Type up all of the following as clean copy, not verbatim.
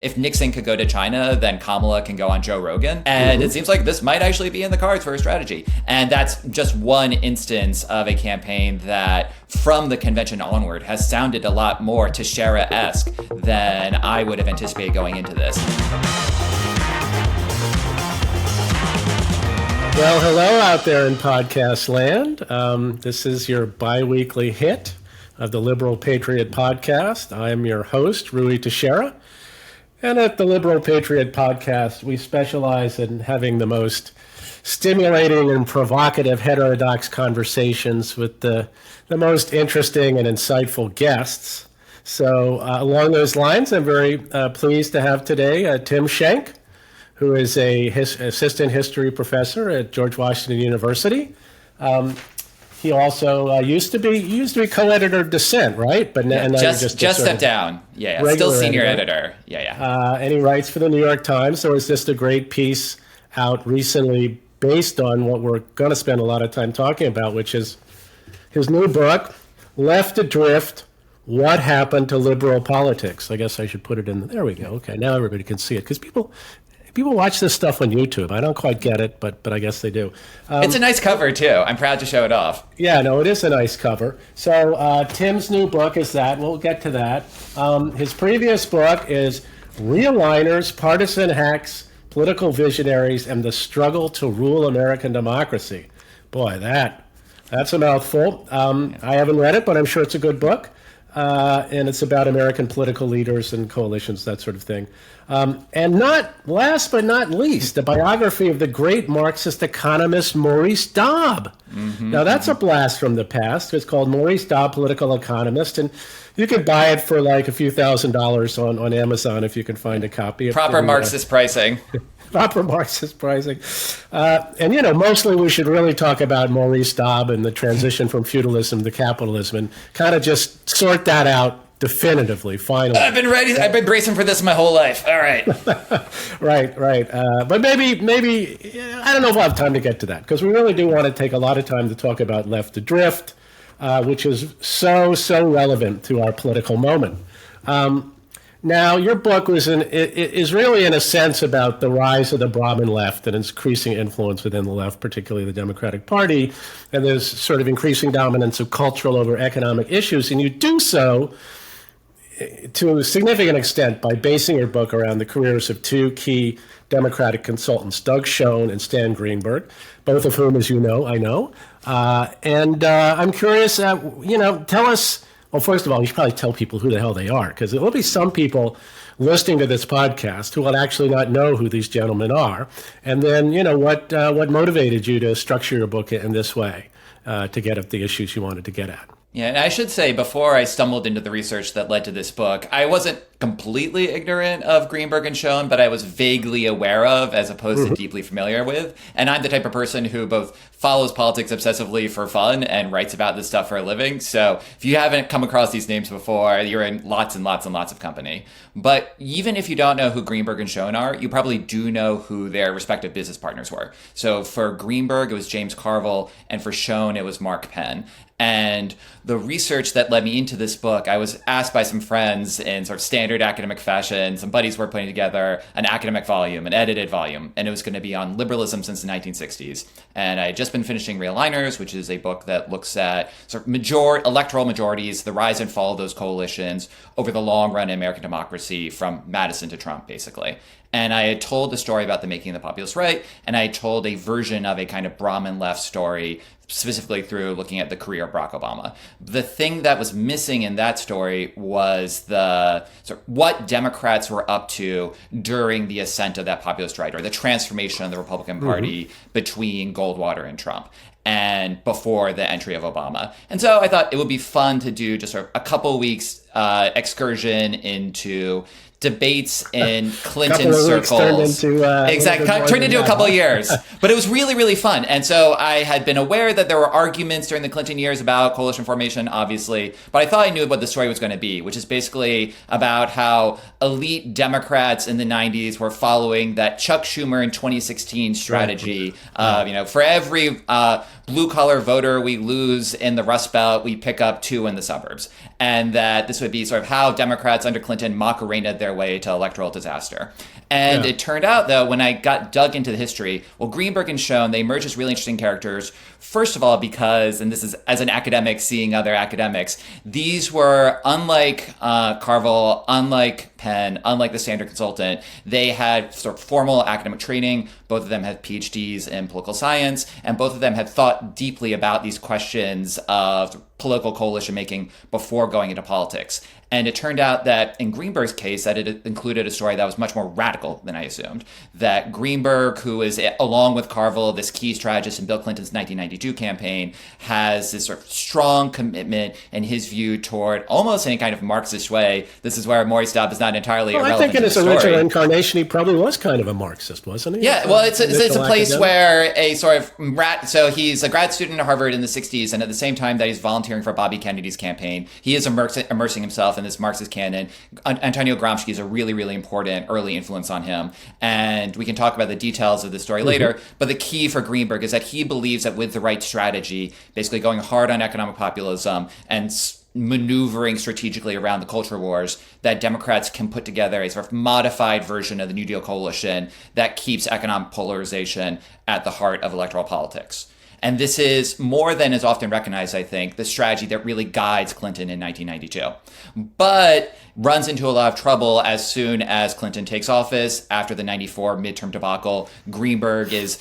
If Nixon could go to China, then Kamala can go on Joe Rogan. And it seems like this might actually be in the cards for a strategy. And that's just one instance of a campaign that, from the convention onward, has sounded a lot more Teixeira-esque than I would have anticipated going into this. Well, hello out there in podcast land. This is your bi-weekly hit of the Liberal Patriot Podcast. I am your host, Ruy Teixeira. And at the Liberal Patriot Podcast, we specialize in having the most stimulating and provocative heterodox conversations with the most interesting and insightful guests. So along those lines, I'm very pleased to have today Tim Shenk, who is a assistant history professor at George Washington University. He also used to be co-editor of Dissent, right? But now just stepped down. Yeah. Still senior editor. Yeah. And he writes for the New York Times. There was just a great piece out recently based on what we're going to spend a lot of time talking about, which is his new book, Left Adrift: What Happened to Liberal Politics. I guess I should put it in. There we go. Okay, now everybody can see it because people watch this stuff on YouTube. I don't quite get it, but I guess they do. It's a nice cover, too. I'm proud to show it off. Yeah, no, it is a nice cover. So Tim's new book is that. We'll get to that. His previous book is Realigners, Partisan Hacks, Political Visionaries, and the Struggle to Rule American Democracy. Boy, that's a mouthful. I haven't read it, but I'm sure it's a good book. And it's about American political leaders and coalitions, that sort of thing. And not last but not least, a biography of the great Marxist economist Maurice Dobb. Now, that's a blast from the past. It's called Maurice Dobb, Political Economist, and you could buy it for like a few $1,000s on Amazon if you can find a copy. Proper Marxist pricing. Proper Marxist pricing. And, mostly we should really talk about Maurice Dobb and the transition from feudalism to capitalism and kind of just sort that out definitively, finally. I've been bracing for this my whole life. All right. Right. But maybe, I don't know if we'll have time to get to that, because we really do want to take a lot of time to talk about Left Adrift, which is so relevant to our political moment. Now, your book is really, in a sense, about the rise of the Brahmin Left and its increasing influence within the left, particularly the Democratic Party, and there's sort of increasing dominance of cultural over economic issues, and you do so to a significant extent by basing your book around the careers of two key Democratic consultants, Doug Schoen and Stan Greenberg, both of whom, as you know, I know. And I'm curious, tell us. Well, first of all, you should probably tell people who the hell they are, because there will be some people listening to this podcast who will actually not know who these gentlemen are. And then, what motivated you to structure your book in this way to get at the issues you wanted to get at? Yeah, and I should say, before I stumbled into the research that led to this book, I wasn't completely ignorant of Greenberg and Schoen, but I was vaguely aware of, as opposed to deeply familiar with. And I'm the type of person who both follows politics obsessively for fun and writes about this stuff for a living. So if you haven't come across these names before, you're in lots and lots and lots of company. But even if you don't know who Greenberg and Schoen are, you probably do know who their respective business partners were. So for Greenberg, it was James Carville, and for Schoen, it was Mark Penn. And the research that led me into this book, I was asked by some friends in sort of standard academic fashion, some buddies were putting together an academic volume, an edited volume, and it was going to be on liberalism since the 1960s. And I had just been finishing Realigners, which is a book that looks at sort of electoral majorities, the rise and fall of those coalitions over the long run in American democracy from Madison to Trump, basically. And I had told the story about the making of the populist right, and I had told a version of a kind of Brahmin Left story, specifically through looking at the career of Barack Obama. The thing that was missing in that story was what Democrats were up to during the ascent of that populist right, or the transformation of the Republican Party between Goldwater and Trump, and before the entry of Obama. And so I thought it would be fun to do just sort of a couple weeks excursion into debates in Clinton circles. Turned into a couple of years. But it was really, really fun. And so I had been aware that there were arguments during the Clinton years about coalition formation, obviously. But I thought I knew what the story was going to be, which is basically about how elite Democrats in the 90s were following that Chuck Schumer in 2016 strategy of, for every blue-collar voter we lose in the Rust Belt, we pick up 2 in the suburbs. and that this would be sort of how Democrats under Clinton Macarenaed their way to electoral disaster. And it turned out, though, when I got dug into the history, well, Greenberg and Schoen, they emerged as really interesting characters. First of all, because, and this is as an academic seeing other academics, these were, unlike Carville, unlike Penn, unlike the standard consultant, they had sort of formal academic training. Both of them had PhDs in political science, and both of them had thought deeply about these questions of political coalition making before going into politics. And it turned out that in Greenberg's case, that it included a story that was much more radical than I assumed. That Greenberg, who is, along with Carville, this key strategist in Bill Clinton's 1992 campaign, has this sort of strong commitment in his view toward almost any kind of Marxist way. This is where Maurice Dobb is not entirely irrelevant. I think in his original incarnation, he probably was kind of a Marxist, wasn't he? Yeah, well, it's a place where a sort of so he's a grad student at Harvard in the 60s, and at the same time that he's volunteering for Bobby Kennedy's campaign, he is immersing himself in this Marxist canon. Antonio Gramsci is a really, really important early influence on him, and we can talk about the details of the story later, but the key for Greenberg is that he believes that with the right strategy, basically going hard on economic populism and maneuvering strategically around the culture wars, that Democrats can put together a sort of modified version of the New Deal coalition that keeps economic polarization at the heart of electoral politics. And this is, more than is often recognized, I think, the strategy that really guides Clinton in 1992. But runs into a lot of trouble as soon as Clinton takes office. After the 94 midterm debacle, Greenberg is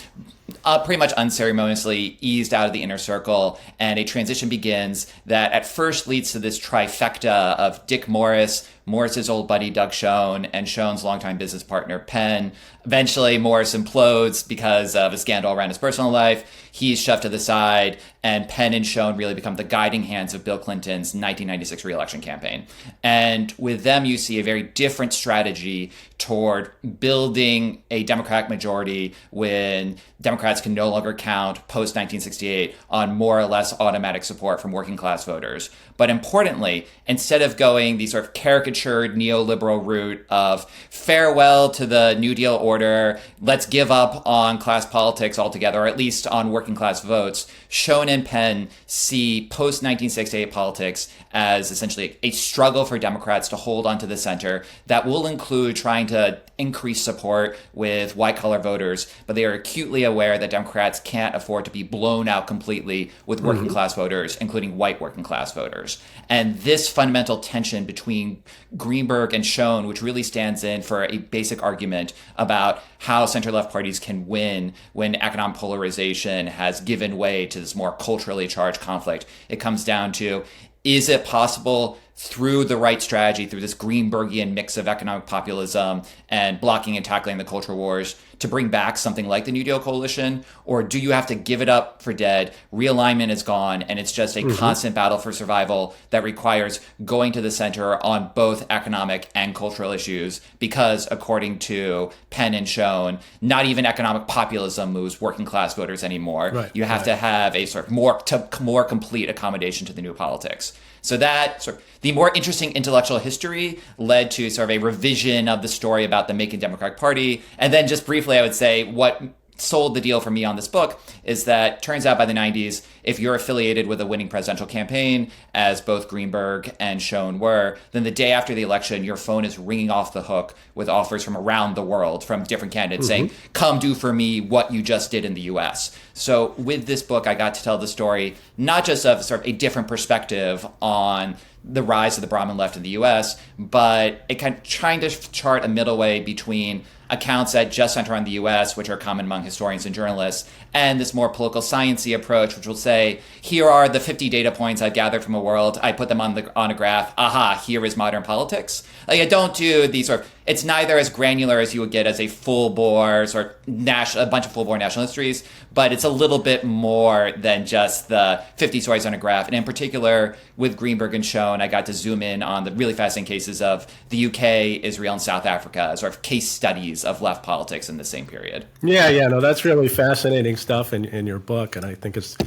pretty much unceremoniously eased out of the inner circle, and a transition begins that at first leads to this trifecta of Dick Morris, Morris's old buddy Doug Schoen, and Schoen's longtime business partner Penn. Eventually, Morris implodes because of a scandal around his personal life. He's shoved to the side, and Penn and Schoen really become the guiding hands of Bill Clinton's 1996 re-election campaign. And with them, you see a very different strategy toward building a Democratic majority when Democrats can no longer count post-1968 on more or less automatic support from working class voters. But importantly, instead of going the sort of caricatured neoliberal route of farewell to the New Deal order, let's give up on class politics altogether, or at least on working class votes, Schoen and Penn see post-1968 politics as essentially a struggle for Democrats to hold onto the center that will include trying to increase support with white-collar voters, but they are acutely aware that Democrats can't afford to be blown out completely with working-class voters, including white working-class voters. And this fundamental tension between Greenberg and Schoen, which really stands in for a basic argument about how center-left parties can win when economic polarization has given way to this more culturally charged conflict. It comes down to, is it possible through the right strategy, through this Greenbergian mix of economic populism and blocking and tackling the culture wars, to bring back something like the New Deal coalition? Or do you have to give it up for dead? Realignment is gone, and it's just a constant battle for survival that requires going to the center on both economic and cultural issues, because according to Penn and Schoen, not even economic populism moves working class voters anymore. Right, you have to have a sort of more complete accommodation to the new politics. So that sort of the more interesting intellectual history led to sort of a revision of the story about the Macon Democratic Party. And then just briefly, I would say what sold the deal for me on this book is that turns out by the 90s, if you're affiliated with a winning presidential campaign, as both Greenberg and Schoen were, then the day after the election, your phone is ringing off the hook with offers from around the world from different candidates saying, come do for me what you just did in the US. So with this book, I got to tell the story, not just of sort of a different perspective on the rise of the Brahmin Left in the US, but it kind of trying to chart a middle way between accounts that just center on the US, which are common among historians and journalists, and this more political science-y approach, which will say, here are the 50 data points I've gathered from a world, I put them on a graph, aha, here is modern politics. Like, I don't do these sort of, it's neither as granular as you would get as a full-bore sort of a bunch of full-bore national histories, but it's a little bit more than just the 50 stories on a graph. And in particular, with Greenberg and Schoen, I got to zoom in on the really fascinating cases of the UK, Israel, and South Africa, sort of case studies of left politics in the same period. Yeah, no, that's really fascinating stuff in your book, and I think it's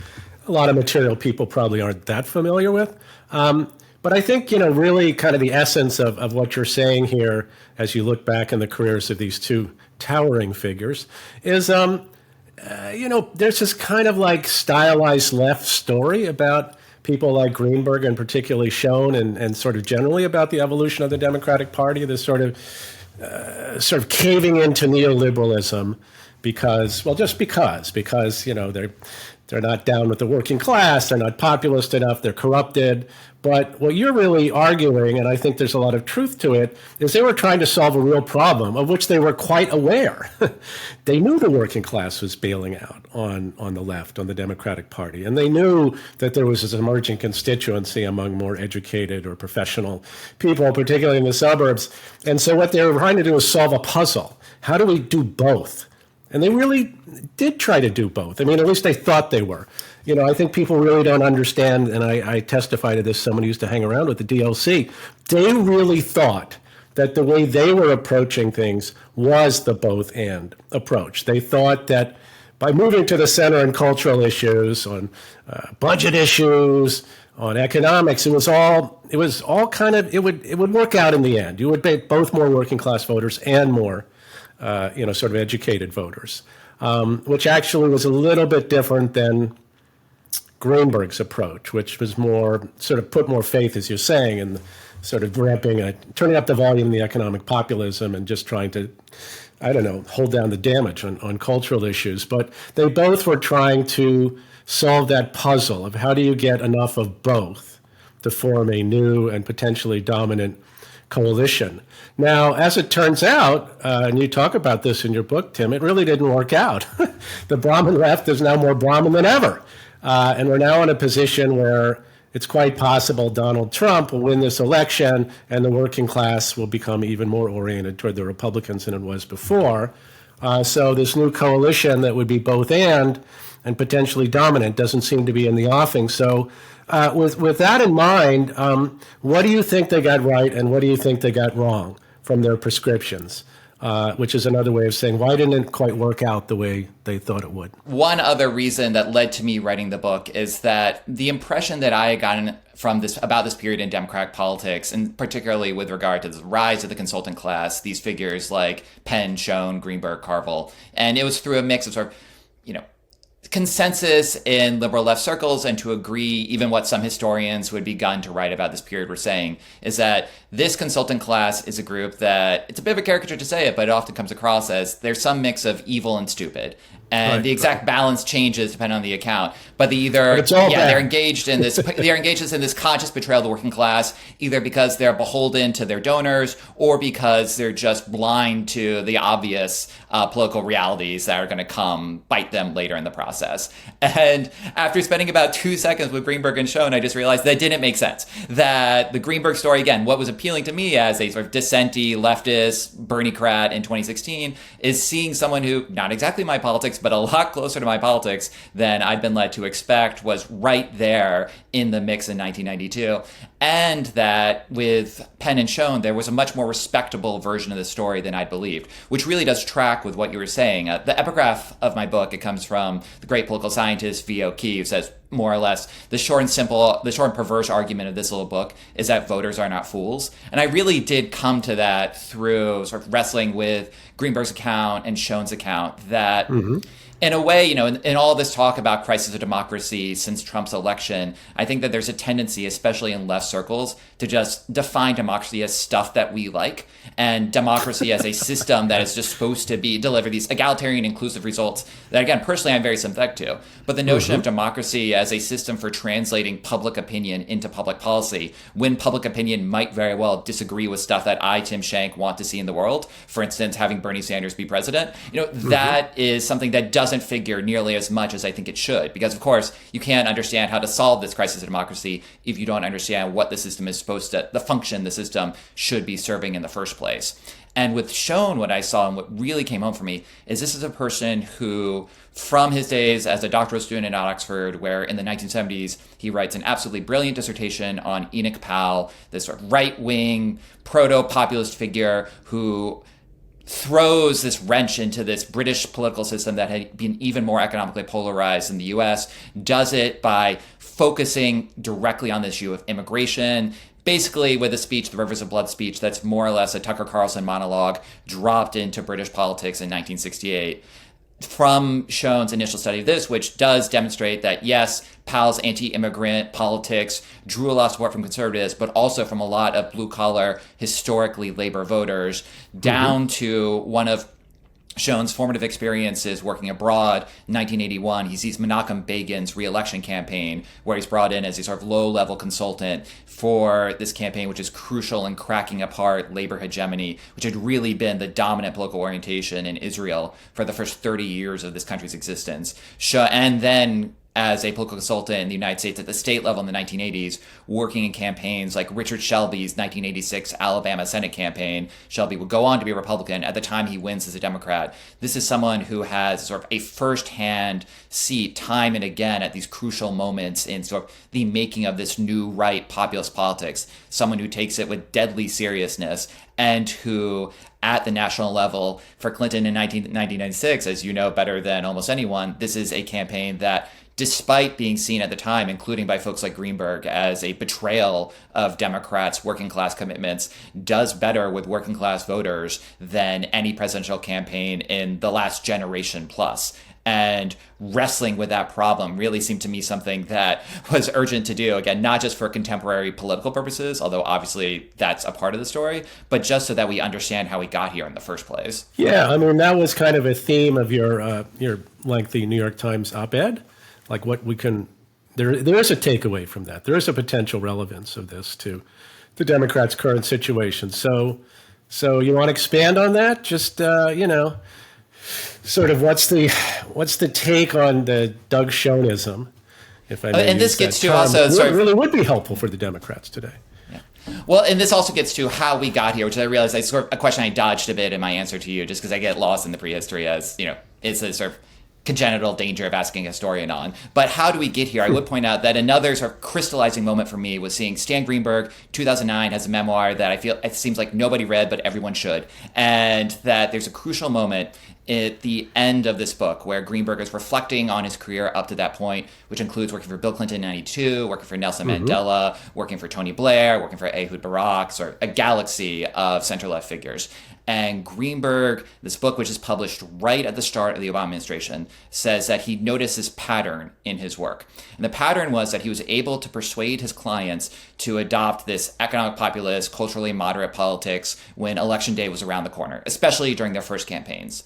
a lot of material people probably aren't that familiar with. But I think, really kind of the essence of what you're saying here as you look back in the careers of these two towering figures is, there's this kind of like stylized left story about people like Greenberg and particularly Schoen and sort of generally about the evolution of the Democratic Party, this sort of caving into neoliberalism because they're not down with the working class, they're not populist enough, they're corrupted. But what you're really arguing, and I think there's a lot of truth to it, is they were trying to solve a real problem of which they were quite aware. They knew the working class was bailing out on the left, on the Democratic Party. And they knew that there was this emerging constituency among more educated or professional people, particularly in the suburbs. And so what they were trying to do is solve a puzzle. How do we do both? And they really did try to do both. I mean, at least they thought they were. I think people really don't understand, and I testify to this, someone who used to hang around with the DLC. They really thought that the way they were approaching things was the both and approach. They thought that by moving to the center on cultural issues, on budget issues, on economics, it would work out in the end. You would make both more working class voters and more sort of educated voters, which actually was a little bit different than Greenberg's approach, which was more sort of put more faith, as you're saying, in sort of turning up the volume of the economic populism and just trying to, hold down the damage on cultural issues. But they both were trying to solve that puzzle of how do you get enough of both to form a new and potentially dominant coalition. Now, as it turns out, and you talk about this in your book, Tim, it really didn't work out. The Brahmin Left is now more Brahmin than ever. And we're now in a position where it's quite possible Donald Trump will win this election and the working class will become even more oriented toward the Republicans than it was before. So this new coalition that would be both and potentially dominant doesn't seem to be in the offing. So with that in mind, what do you think they got right and what do you think they got wrong from their prescriptions? Which is another way of saying, why didn't it quite work out the way they thought it would? One other reason that led to me writing the book is that the impression that I had gotten from about this period in Democratic politics, and particularly with regard to the rise of the consultant class, these figures like Penn, Schoen, Greenberg, Carville, and it was through a mix of sort of, consensus in liberal left circles, and to agree, even what some historians who had begun to write about this period were saying, is that this consultant class is a group that, it's a bit of a caricature to say it, but it often comes across as there's some mix of evil and stupid. And the exact balance changes depending on the account. But they're engaged in this conscious betrayal of the working class, either because they're beholden to their donors or because they're just blind to the obvious political realities that are going to come bite them later in the process. And after spending about 2 seconds with Greenberg and Schoen, I just realized that didn't make sense. That the Greenberg story, again, what was appealing to me as a sort of dissentee, leftist, Bernie-crat in 2016, is seeing someone who, not exactly my politics, but a lot closer to my politics than I'd been led to expect, was right there in the mix in 1992. And that with Penn and Schoen, there was a much more respectable version of the story than I'd believed, which really does track with what you were saying. The epigraph of my book, it comes from the great political scientist V.O. Key, who says, more or less, the short and perverse argument of this little book is that voters are not fools. And I really did come to that through sort of wrestling with Greenberg's account and Schoen's account, that in a way, in all this talk about crisis of democracy since Trump's election, I think that there's a tendency, especially in left circles, to just define democracy as stuff that we like, and democracy as a system that is just supposed to deliver these egalitarian, inclusive results that, again, personally, I'm very sympathetic to. But the notion of democracy as a system for translating public opinion into public policy, when public opinion might very well disagree with stuff that I, Tim Shenk, want to see in the world, for instance, having Bernie Sanders be president, that is something that doesn't figure nearly as much as I think it should. Because, of course, you can't understand how to solve this crisis of democracy if you don't understand what the system is the function the system should be serving in the first place. And with Schoen, what I saw and what really came home for me is this is a person who, from his days as a doctoral student at Oxford, where in the 1970s he writes an absolutely brilliant dissertation on Enoch Powell, this sort of right-wing proto-populist figure who throws this wrench into this British political system that had been even more economically polarized in the US, does it by focusing directly on the issue of immigration, basically with a speech, the Rivers of Blood speech, that's more or less a Tucker Carlson monologue dropped into British politics in 1968. from Schoen's initial study of this, which does demonstrate that, yes, Powell's anti-immigrant politics drew a lot of support from conservatives, but also from a lot of blue-collar, historically labor voters, down to one of Schoen's formative experiences working abroad in 1981. He sees Menachem Begin's re-election campaign, where he's brought in as a sort of low-level consultant for this campaign, which is crucial in cracking apart labor hegemony, which had really been the dominant political orientation in Israel for the first 30 years of this country's existence. And then as a political consultant in the United States at the state level in the 1980s, working in campaigns like Richard Shelby's 1986 Alabama Senate campaign. Shelby would go on to be a Republican. At the time, he wins as a Democrat. This is someone who has sort of a firsthand seat time and again at these crucial moments in sort of the making of this new right populist politics, someone who takes it with deadly seriousness and who, at the national level, for Clinton in 1996, as you know better than almost anyone, this is a campaign that, despite being seen at the time, including by folks like Greenberg, as a betrayal of Democrats' working class commitments, does better with working class voters than any presidential campaign in the last generation plus. And wrestling with that problem really seemed to me something that was urgent to do, again, not just for contemporary political purposes, although obviously that's a part of the story, but just so that we understand how we got here in the first place. Yeah, I mean, that was kind of a theme of your lengthy New York Times op-ed. Like what we can, there is a takeaway from that. There is a potential relevance of this to the Democrats' current situation. So you want to expand on that? Just sort of what's the take on the Doug Schoenism, if I may. And this gets to also really would be helpful for the Democrats today. Yeah. Well, and this also gets to how we got here, which I realize is sort of a question I dodged a bit in my answer to you, just because I get lost in the prehistory, as it's a sort of congenital danger of asking a historian on. But how do we get here? I would point out that another sort of crystallizing moment for me was seeing Stan Greenberg, 2009, has a memoir that I feel it seems like nobody read, but everyone should. And that there's a crucial moment at the end of this book where Greenberg is reflecting on his career up to that point, which includes working for Bill Clinton in 92, working for Nelson Mandela, working for Tony Blair, working for Ehud Barak, sort of a galaxy of center-left figures. And Greenberg, this book, which is published right at the start of the Obama administration, says that he noticed this pattern in his work. And the pattern was that he was able to persuade his clients to adopt this economic populist, culturally moderate politics when election day was around the corner, especially during their first campaigns.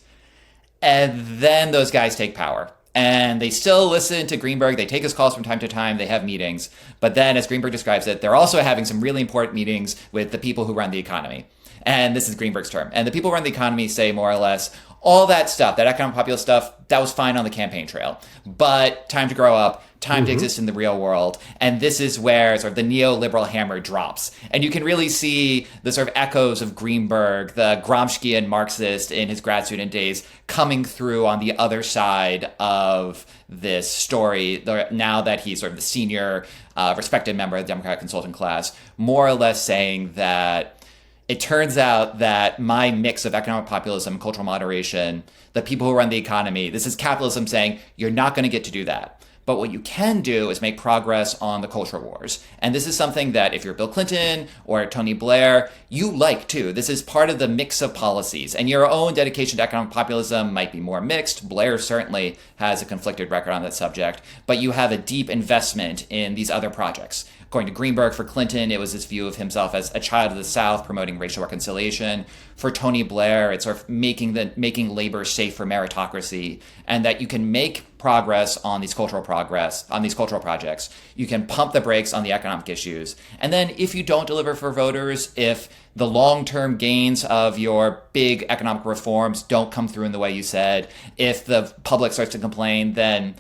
And then those guys take power. And they still listen to Greenberg. They take his calls from time to time. They have meetings. But then, as Greenberg describes it, they're also having some really important meetings with the people who run the economy. And this is Greenberg's term. And the people who run the economy say more or less, all that stuff, that economic populist stuff, that was fine on the campaign trail. But time to grow up, time to exist in the real world. And this is where sort of the neoliberal hammer drops. And you can really see the sort of echoes of Greenberg, the Gramscian Marxist in his grad student days, coming through on the other side of this story, now that he's sort of the senior, respected member of the Democratic consultant class, more or less saying that it turns out that my mix of economic populism and cultural moderation, the people who run the economy, this is capitalism saying, you're not going to get to do that. But what you can do is make progress on the culture wars. And this is something that if you're Bill Clinton or Tony Blair, you like too. This is part of the mix of policies. And your own dedication to economic populism might be more mixed. Blair certainly has a conflicted record on that subject. But you have a deep investment in these other projects. According to Greenberg, for Clinton, it was his view of himself as a child of the South, promoting racial reconciliation. For Tony Blair, it's sort of making labor safe for meritocracy, and that you can make progress on these cultural projects. You can pump the brakes on the economic issues. And then if you don't deliver for voters, if the long-term gains of your big economic reforms don't come through in the way you said, if the public starts to complain, then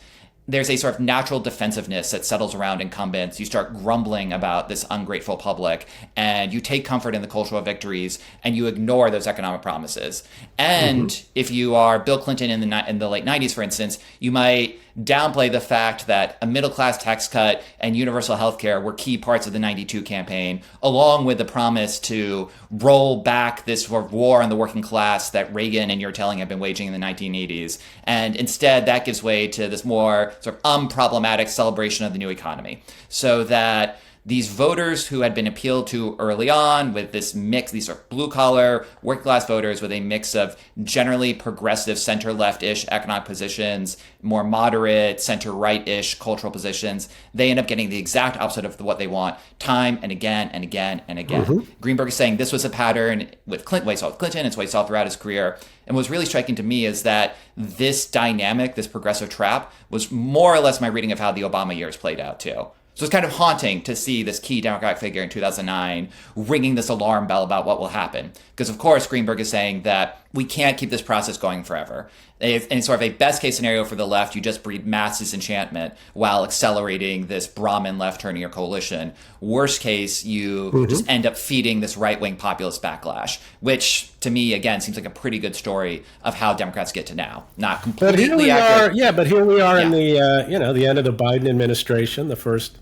there's a sort of natural defensiveness that settles around incumbents. You start grumbling about this ungrateful public, and you take comfort in the cultural victories, and you ignore those economic promises. And if you are Bill Clinton in the late 90s, for instance, you might downplay the fact that a middle-class tax cut and universal health care were key parts of the 92 campaign, along with the promise to roll back this sort of war on the working class that Reagan and you're telling have been waging in the 1980s. And instead, that gives way to this more sort of unproblematic celebration of the new economy. So that these voters who had been appealed to early on with this mix, these are blue collar, working class voters with a mix of generally progressive center left-ish economic positions, more moderate center right-ish cultural positions, they end up getting the exact opposite of what they want time and again and again and again. Mm-hmm. Greenberg is saying this was a pattern with Clinton, what he saw with Clinton, it's what he saw throughout his career. And what's really striking to me is that this dynamic, this progressive trap, was more or less my reading of how the Obama years played out too. So it's kind of haunting to see this key Democratic figure in 2009 ringing this alarm bell about what will happen. Because, of course, Greenberg is saying that we can't keep this process going forever. In sort of a best case scenario for the left, you just breed mass disenchantment while accelerating this Brahmin Left turning your coalition. Worst case, you just end up feeding this right-wing populist backlash, which to me, again, seems like a pretty good story of how Democrats get to now. Not completely accurate. But here we are in the the end of the Biden administration, the first.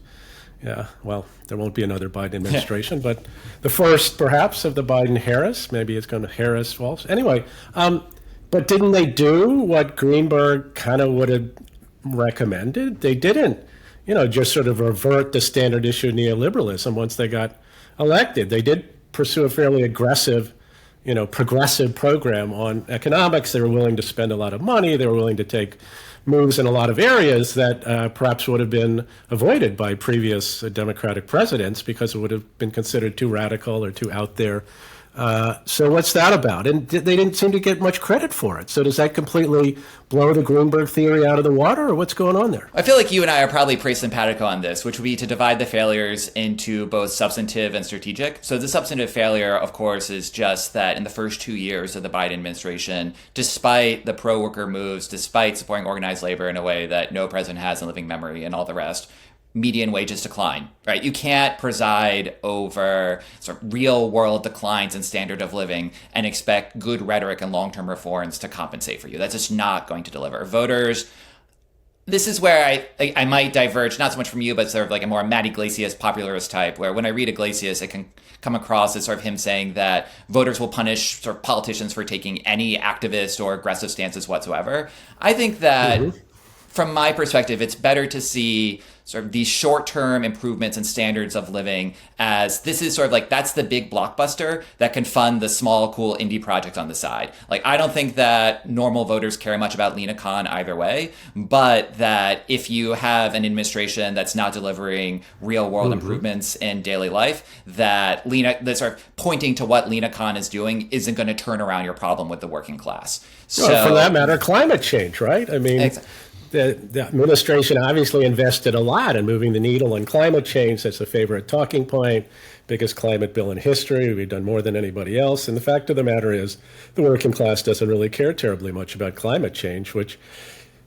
Yeah, well, there won't be another Biden administration, but the first, perhaps, of the Biden-Harris. Maybe it's going to Harris-Walsh. Anyway, but didn't they do what Greenberg kind of would have recommended? They didn't, just sort of revert the standard issue neoliberalism once they got elected. They did pursue a fairly aggressive, progressive program on economics. They were willing to spend a lot of money. They were willing to take moves in a lot of areas that perhaps would have been avoided by previous Democratic presidents because it would have been considered too radical or too out there. So what's that about? And they didn't seem to get much credit for it. So does that completely blow the Greenberg theory out of the water, or what's going on there? I feel like you and I are probably pretty simpatico on this, which would be to divide the failures into both substantive and strategic. So the substantive failure, of course, is just that in the first 2 years of the Biden administration, despite the pro-worker moves, despite supporting organized labor in a way that no president has in living memory and all the rest, median wages decline, right? You can't preside over sort of real world declines in standard of living and expect good rhetoric and long-term reforms to compensate for you. That's just not going to deliver. Voters, this is where I might diverge, not so much from you, but sort of like a more Matt Iglesias popularist type, where when I read Iglesias, it can come across as sort of him saying that voters will punish sort of politicians for taking any activist or aggressive stances whatsoever. I think that from my perspective, it's better to see sort of these short-term improvements in standards of living as this is sort of like that's the big blockbuster that can fund the small, cool indie project on the side. Like, I don't think that normal voters care much about Lena Khan either way, but that if you have an administration that's not delivering real-world improvements in daily life, that sort of pointing to what Lena Khan is doing isn't going to turn around your problem with the working class. So, well, for that matter, climate change, right? I mean, the administration obviously invested a lot in moving the needle on climate change. That's a favorite talking point. Biggest climate bill in history. We've done more than anybody else. And the fact of the matter is the working class doesn't really care terribly much about climate change, which,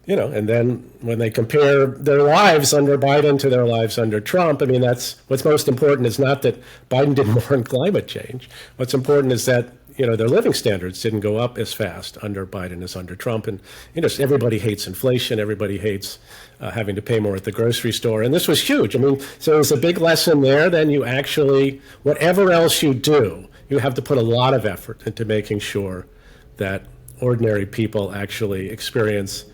and then when they compare their lives under Biden to their lives under Trump, I mean, that's what's most important is not that Biden did more in climate change. What's important is that their living standards didn't go up as fast under Biden as under Trump. And, everybody hates inflation. Everybody hates having to pay more at the grocery store. And this was huge. I mean, so it's a big lesson there. Then you actually, whatever else you do, you have to put a lot of effort into making sure that ordinary people actually experience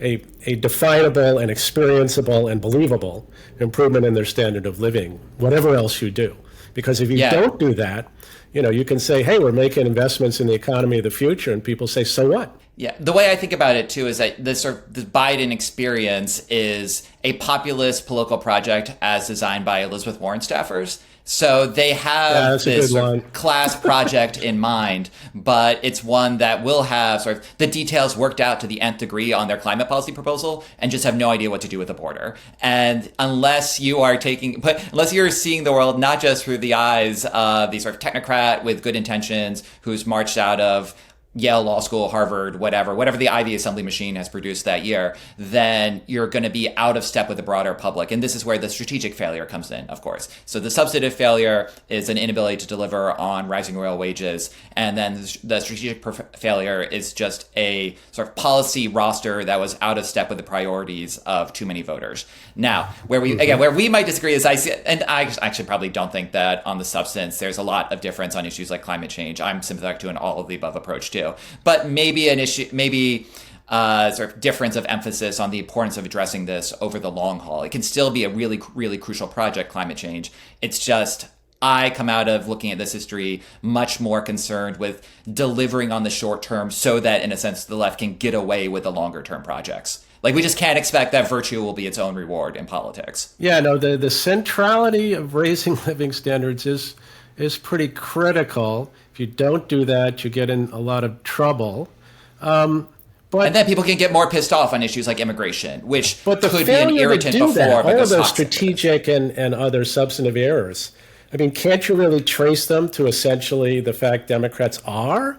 a definable and experienceable and believable improvement in their standard of living, whatever else you do. Because if you don't do that, you can say, hey, we're making investments in the economy of the future, and people say, so what? Yeah, the way I think about it, too, is that the Biden experience is a populist political project as designed by Elizabeth Warren staffers. So they have this sort of class project in mind, but it's one that will have sort of the details worked out to the nth degree on their climate policy proposal and just have no idea what to do with the border. And unless you're seeing the world not just through the eyes of the sort of technocrat with good intentions who's marched out of Yale Law School, Harvard, whatever the Ivy assembly machine has produced that year, then you're going to be out of step with the broader public. And this is where the strategic failure comes in, of course. So the substantive failure is an inability to deliver on rising real wages. And then the strategic failure is just a sort of policy roster that was out of step with the priorities of too many voters. Now, where we might disagree is I actually probably don't think that on the substance, there's a lot of difference on issues like climate change. I'm sympathetic to an all of the above approach too. But maybe an issue, maybe sort of difference of emphasis on the importance of addressing this over the long haul. It can still be a really, really crucial project, climate change. It's just, I come out of looking at this history much more concerned with delivering on the short term so that, in a sense, the left can get away with the longer term projects. Like, we just can't expect that virtue will be its own reward in politics. Yeah, no, the centrality of raising living standards is pretty critical. If you don't do that, you get in a lot of trouble. And then people can get more pissed off on issues like immigration, which could be an irritant before. That, all of those strategic and other substantive errors. I mean, can't you really trace them to essentially the fact Democrats are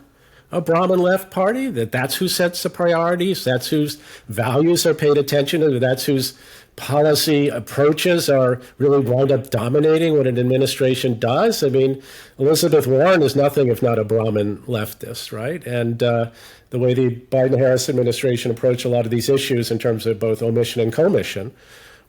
a Brahmin Left party? That's who sets the priorities, that's whose values are paid attention to, that's whose policy approaches are really wound up dominating what an administration does. I mean, Elizabeth Warren is nothing if not a Brahmin leftist, right? And the way the Biden-Harris administration approached a lot of these issues in terms of both omission and commission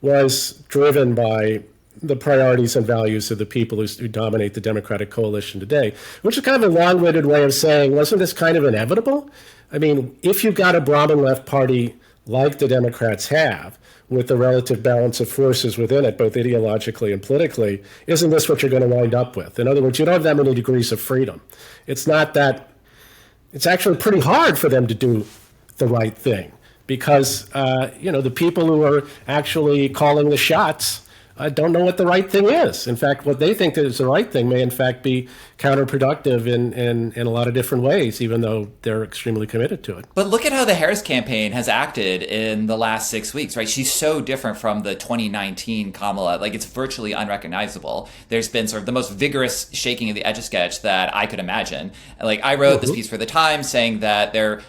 was driven by the priorities and values of the people who dominate the Democratic coalition today, which is kind of a long-winded way of saying, wasn't this kind of inevitable? I mean, if you've got a Brahmin left party like the Democrats have, with the relative balance of forces within it, both ideologically and politically, isn't this what you're going to wind up with? In other words, you don't have that many degrees of freedom. It's not that, it's actually pretty hard for them to do the right thing because, the people who are actually calling the shots don't know what the right thing is. In fact, what they think is the right thing may in fact be counterproductive in a lot of different ways, even though they're extremely committed to it. But look at how the Harris campaign has acted in the last 6 weeks, right? She's so different from the 2019 Kamala. Like, it's virtually unrecognizable. There's been sort of the most vigorous shaking of the Etch-a-Sketch that I could imagine. Like, I wrote this piece for The Times saying that there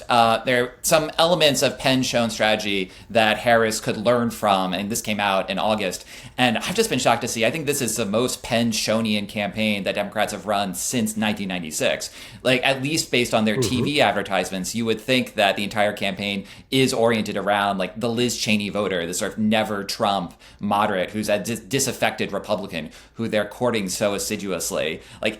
are some elements of Penn-shown strategy that Harris could learn from, and this came out in August. And I've just been shocked to see, I think this is the most Penn-shonian campaign that Democrats have run since 1996. Like, at least based on their TV advertisements, you would think that the entire campaign is oriented around, like, the Liz Cheney voter, the sort of never-Trump moderate who's a disaffected Republican who they're courting so assiduously. Like,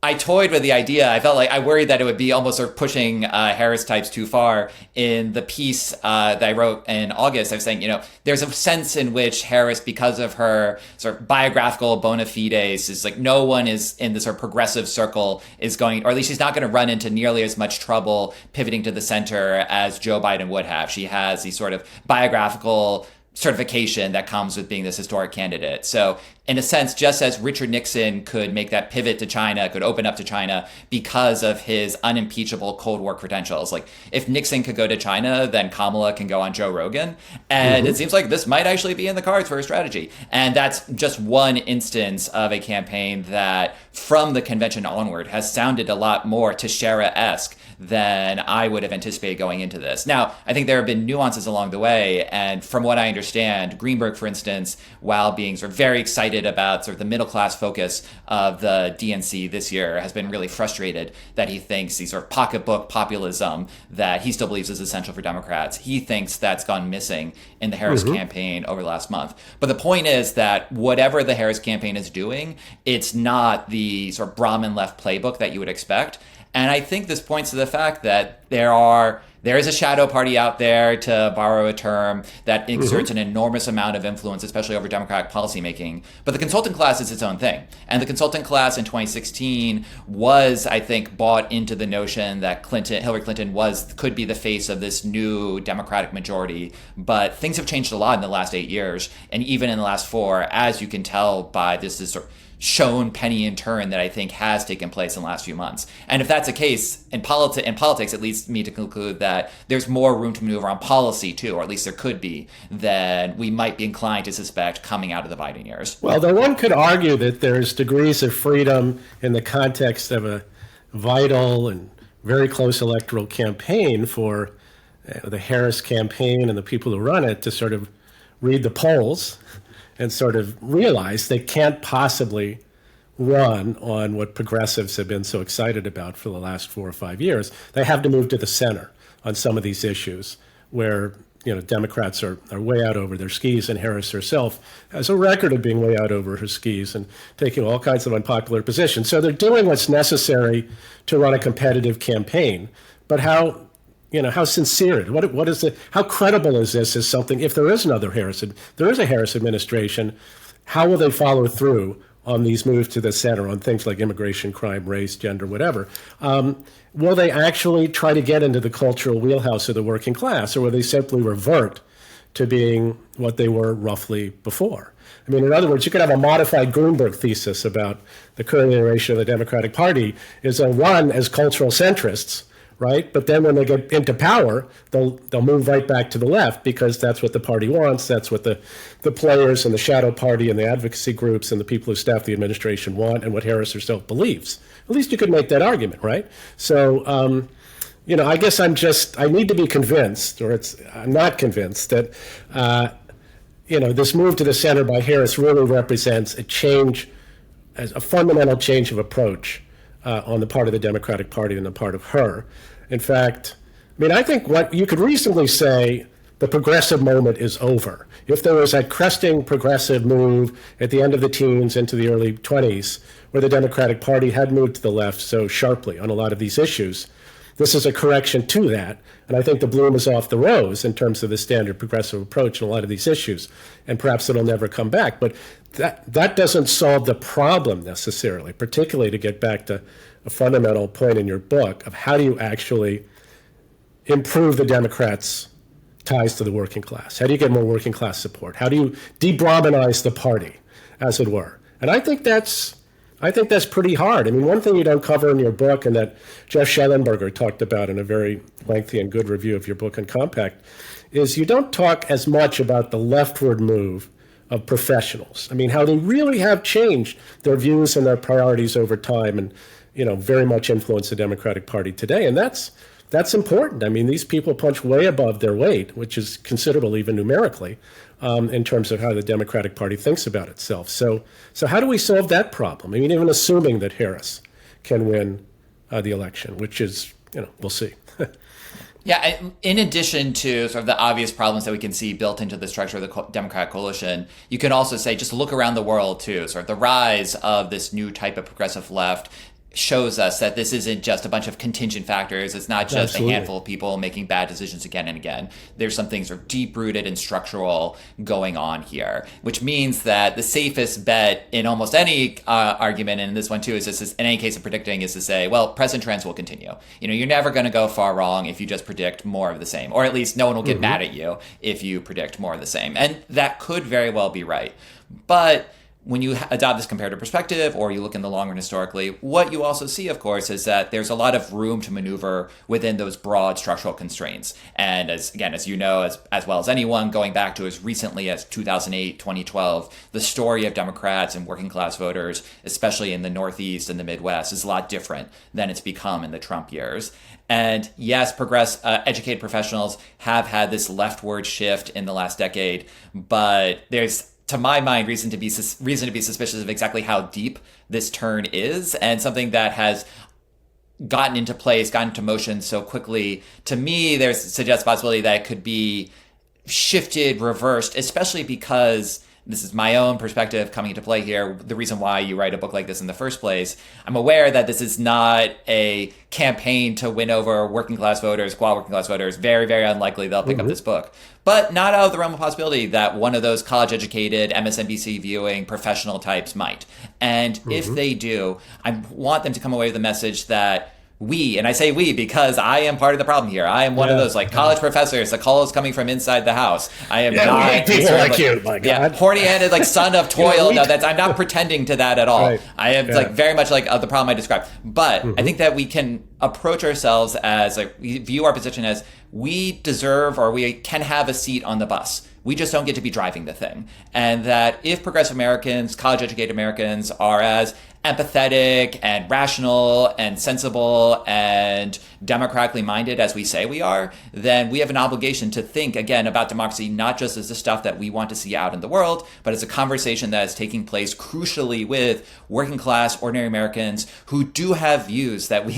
I toyed with the idea. I felt like I worried that it would be almost sort of pushing Harris types too far. In the piece that I wrote in August, I was saying, there's a sense in which Harris, because of her sort of biographical bona fides, is like no one is in the sort of progressive circle is going, or at least she's not going to run into nearly as much trouble pivoting to the center as Joe Biden would have. She has the sort of biographical certification that comes with being this historic candidate. So in a sense, just as Richard Nixon could make that pivot to China, could open up to China because of his unimpeachable Cold War credentials. Like, if Nixon could go to China, then Kamala can go on Joe Rogan. And it seems like this might actually be in the cards for her strategy. And that's just one instance of a campaign that, from the convention onward, has sounded a lot more Teixeira-esque than I would have anticipated going into this. Now, I think there have been nuances along the way. And from what I understand, Greenberg, for instance, while being sort of very excited about sort of the middle class focus of the DNC this year, has been really frustrated that he thinks the sort of pocketbook populism that he still believes is essential for Democrats, he thinks that's gone missing in the Harris campaign over the last month. But the point is that whatever the Harris campaign is doing, it's not the sort of Brahmin left playbook that you would expect. And I think this points to the fact that there is a shadow party out there, to borrow a term, that exerts an enormous amount of influence, especially over Democratic policymaking. But the consultant class is its own thing. And the consultant class in 2016 was, I think, bought into the notion that Hillary Clinton could be the face of this new Democratic majority. But things have changed a lot in the last 8 years. And even in the last 4, as you can tell by this sort of shown penny in turn that I think has taken place in the last few months. And if that's the case in politics, it leads me to conclude that there's more room to maneuver on policy too, or at least there could be, than we might be inclined to suspect coming out of the Biden years. Well, though one could argue that there's degrees of freedom in the context of a vital and very close electoral campaign for the Harris campaign and the people who run it to sort of read the polls and sort of realize they can't possibly run on what progressives have been so excited about for the last 4 or 5 years. They have to move to the center on some of these issues where Democrats are way out over their skis, and Harris herself has a record of being way out over her skis and taking all kinds of unpopular positions. So they're doing what's necessary to run a competitive campaign. But how sincere? What is it? How credible is this as something? If there is another Harris, there is a Harris administration, how will they follow through on these moves to the center on things like immigration, crime, race, gender, whatever? Will they actually try to get into the cultural wheelhouse of the working class, or will they simply revert to being what they were roughly before? I mean, in other words, you could have a modified Greenberg thesis about the current iteration of the Democratic Party is a run as cultural centrists, right? But then when they get into power, they'll move right back to the left because that's what the party wants. That's what the players and the shadow party and the advocacy groups and the people who staff the administration want, and what Harris herself believes. At least you could make that argument, right? So, I guess I need to be convinced, or I'm not convinced that, this move to the center by Harris really represents a change, a fundamental change of approach on the part of the Democratic Party and the part of her. In fact, I think what you could reasonably say, the progressive moment is over. If there was a cresting progressive move at the end of the teens into the early 20s, where the Democratic Party had moved to the left so sharply on a lot of these issues, this is a correction to that. And I think the bloom is off the rose in terms of the standard progressive approach in a lot of these issues. And perhaps it'll never come back. But that doesn't solve the problem necessarily, particularly to get back to a fundamental point in your book of how do you actually improve the Democrats' ties to the working class? How do you get more working class support? How do you de-Brahmanize the party, as it were? And I think that's pretty hard. One thing you don't cover in your book, and that Jeff Schellenberger talked about in a very lengthy and good review of your book on Compact, is you don't talk as much about the leftward move of professionals. How they really have changed their views and their priorities over time, and very much influence the Democratic Party today. And that's important. These people punch way above their weight, which is considerable even numerically, in terms of how the Democratic Party thinks about itself. So how do we solve that problem? Even assuming that Harris can win the election, which is, we'll see. Yeah, in addition to sort of the obvious problems that we can see built into the structure of the Democratic coalition, you can also say, just look around the world too. Sort of the rise of this new type of progressive left shows us that this isn't just a bunch of contingent factors. It's not just a handful of people making bad decisions again and again. There's some things that are deep-rooted and structural going on here, which means that the safest bet in almost any argument, and this one too, is in any case of predicting, is to say, well, present trends will continue. You're never going to go far wrong if you just predict more of the same, or at least no one will get mad at you if you predict more of the same. And that could very well be right. But when you adopt this comparative perspective, or you look in the long run historically, what you also see, of course, is that there's a lot of room to maneuver within those broad structural constraints. And as you know, as well as anyone, going back to as recently as 2008, 2012, the story of Democrats and working class voters, especially in the Northeast and the Midwest, is a lot different than it's become in the Trump years. And yes, educated professionals have had this leftward shift in the last decade, but there's, to my mind, reason to be suspicious of exactly how deep this turn is, and something that has gotten into motion so quickly. To me, there's suggests possibility that it could be shifted, reversed, especially because this is my own perspective coming into play here. The reason why you write a book like this in the first place, I'm aware that this is not a campaign to win over working class voters, quad working class voters. Very, very unlikely they'll pick up this book. But not out of the realm of possibility that one of those college educated, MSNBC viewing professional types might. And if they do, I want them to come away with the message that we, and I say we because I am part of the problem here. I am one of those college professors. The call is coming from inside the house. I am not people like you, my God. Horny-handed son of toil. No, I'm not pretending to that at all. Right. I am very much the problem I described. But I think that we can approach ourselves as we view our position as we deserve, or we can have a seat on the bus. We just don't get to be driving the thing. And that if progressive Americans, college-educated Americans, are as empathetic and rational and sensible and democratically minded as we say we are, then we have an obligation to think again about democracy, not just as the stuff that we want to see out in the world, but as a conversation that is taking place crucially with working class, ordinary Americans who do have views that we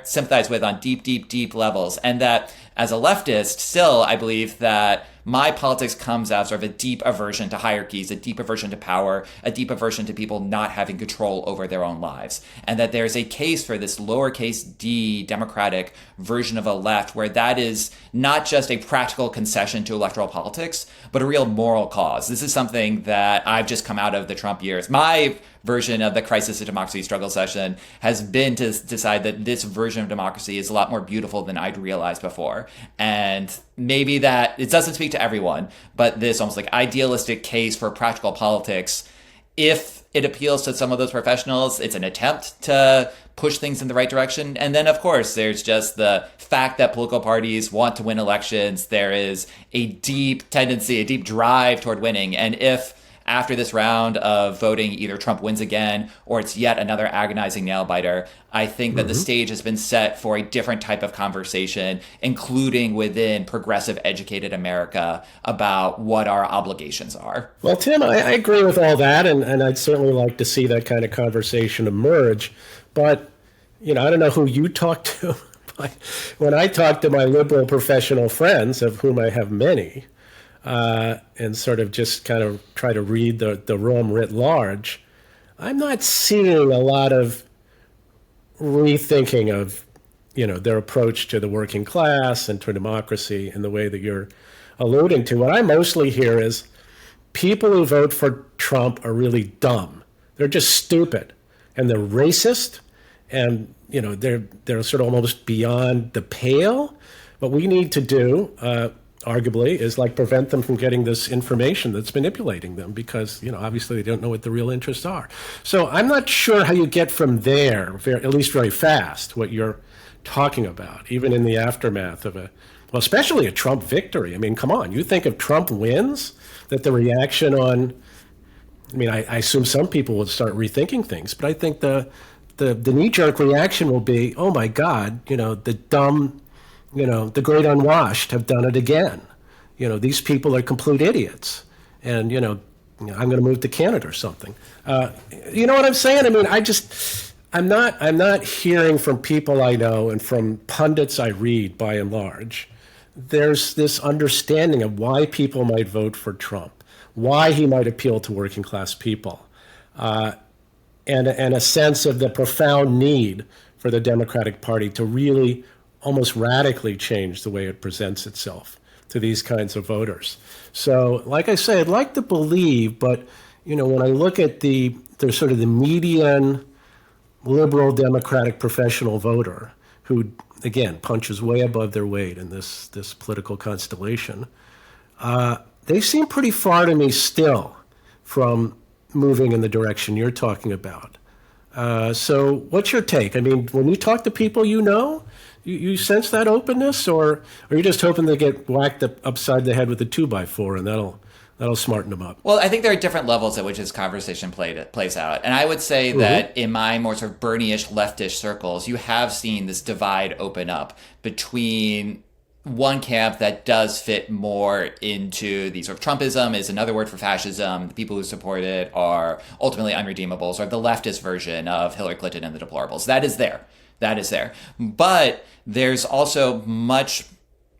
sympathize with on deep, deep, deep levels. And that as a leftist, still, I believe that my politics comes out sort of a deep aversion to hierarchies, a deep aversion to power, a deep aversion to people not having control over their own lives. And that there's a case for this lowercase d democratic version of a left where that is not just a practical concession to electoral politics, but a real moral cause. This is something that I've just come out of the Trump years. My version of the crisis of democracy struggle session has been to decide that this version of democracy is a lot more beautiful than I'd realized before. And maybe that it doesn't speak to everyone, but this almost like idealistic case for practical politics, if it appeals to some of those professionals, it's an attempt to push things in the right direction. And then, of course, there's just the fact that political parties want to win elections. There is a deep tendency, a deep drive toward winning. And if after this round of voting, either Trump wins again or it's yet another agonizing nail biter, I think that the stage has been set for a different type of conversation, including within progressive, educated America, about what our obligations are. Well, Tim, I agree with all that, and I'd certainly like to see that kind of conversation emerge. But, I don't know who you talk to, but when I talk to my liberal professional friends, of whom I have many, and sort of just kind of try to read the room writ large, I'm not seeing a lot of rethinking of, their approach to the working class and to democracy in the way that you're alluding to. What I mostly hear is people who vote for Trump are really dumb. They're just stupid, and they're racist, and they're sort of almost beyond the pale. What we need to do, arguably, is like prevent them from getting this information that's manipulating them, because obviously they don't know what the real interests are. So I'm not sure how you get from there, at least very fast, what you're talking about, even in the aftermath of especially a Trump victory. I mean, come on, you think if Trump wins, that the reaction I assume some people will start rethinking things, but I think the knee-jerk reaction will be, oh my God, the dumb, the great unwashed have done it again. These people are complete idiots. And, I'm going to move to Canada or something. You know what I'm saying? I mean, I'm not hearing from people I know and from pundits I read, by and large, there's this understanding of why people might vote for Trump, why he might appeal to working class people, and a sense of the profound need for the Democratic Party to really almost radically change the way it presents itself to these kinds of voters. So, like I say, I'd like to believe, but when I look at the sort of the median liberal Democratic professional voter who, again, punches way above their weight in this political constellation, they seem pretty far to me still from moving in the direction you're talking about. So what's your take? I mean, when you talk to people you sense that openness, or are you just hoping they get whacked upside the head with a 2x4 and that'll smarten them up? Well, I think there are different levels at which this conversation plays out. And I would say that in my more sort of Bernie-ish, leftish circles, you have seen this divide open up between one camp that does fit more into the sort of Trumpism is another word for fascism. The people who support it are ultimately unredeemable, sort of the leftist version of Hillary Clinton and the deplorables. That is there. But there's also much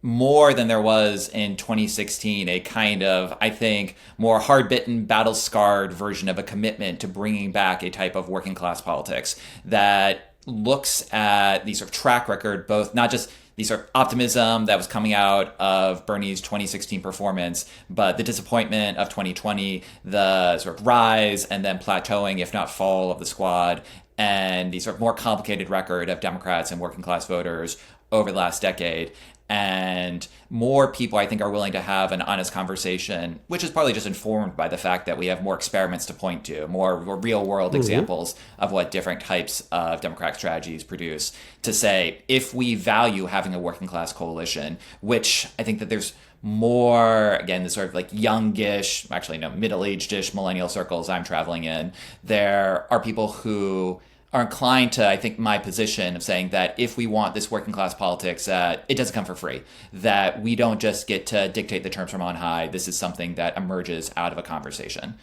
more than there was in 2016, a kind of, I think, more hard-bitten, battle-scarred version of a commitment to bringing back a type of working class politics that looks at the sort of track record, both not just the sort of optimism that was coming out of Bernie's 2016 performance, but the disappointment of 2020, the sort of rise and then plateauing, if not fall, of the squad, and the sort of more complicated record of Democrats and working class voters over the last decade. And more people, I think, are willing to have an honest conversation, which is partly just informed by the fact that we have more experiments to point to, more real world examples of what different types of democratic strategies produce, to say, if we value having a working class coalition, which I think that there's more, again, the sort of like youngish, actually no, middle-aged-ish millennial circles I'm traveling in, there are people who are inclined to, I think, my position of saying that if we want this working class politics, it doesn't come for free, that we don't just get to dictate the terms from on high. This is something that emerges out of a conversation.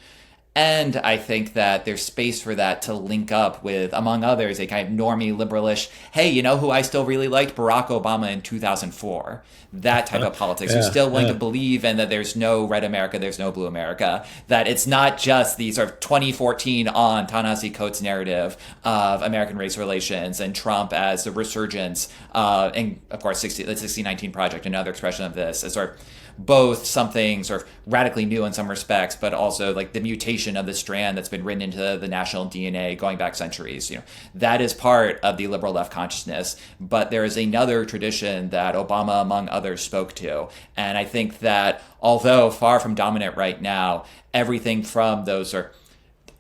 And I think that there's space for that to link up with, among others, a kind of normie, liberalish, hey, you know who I still really liked? Barack Obama in 2004. That type of politics. Who's still willing to believe in that there's no red America, there's no blue America. That it's not just the sort of 2014 on Ta-Nehisi Coates narrative of American race relations and Trump as the resurgence, and of course, the 1619 Project, another expression of this, as sort of both something sort of radically new in some respects, but also like the mutation of the strand that's been written into the national DNA going back centuries. You know, that is part of the liberal left consciousness. But there is another tradition that Obama, among others, spoke to. And I think that although far from dominant right now, everything from those sort of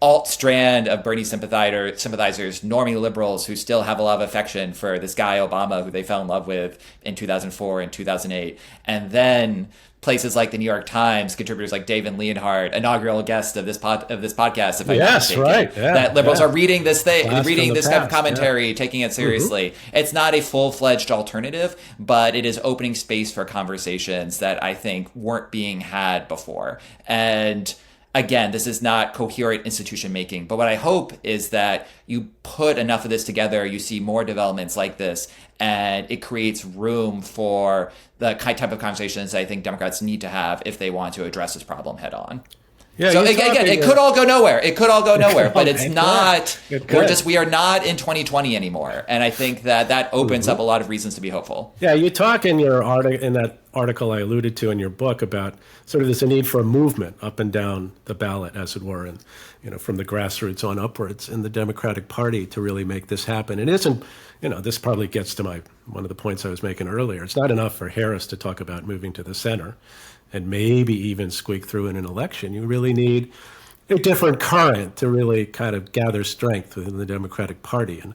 alt strand of Bernie sympathizers, normie liberals who still have a lot of affection for this guy Obama, who they fell in love with in 2004 and 2008, and then places like the New York Times, contributors like David Leonhardt, inaugural guest of this podcast, if I'm not mistaken, right. Yeah, that liberals are reading this Blast kind of commentary, taking it seriously. It's not a full-fledged alternative, but it is opening space for conversations that I think weren't being had before. And again, this is not coherent institution making, but what I hope is that you put enough of this together, you see more developments like this, and it creates room for the type of conversations I think Democrats need to have if they want to address this problem head on. Yeah, so again, it could all go nowhere. It could all go nowhere, but it's not. We are not in 2020 anymore, and I think that opens up a lot of reasons to be hopeful. Yeah, you talk in your in that article I alluded to in your book about sort of this need for a movement up and down the ballot, as it were, and from the grassroots on upwards in the Democratic Party to really make this happen. It isn't. This probably gets to one of the points I was making earlier. It's not enough for Harris to talk about moving to the center and maybe even squeak through in an election. You really need a different current to really kind of gather strength within the Democratic Party. And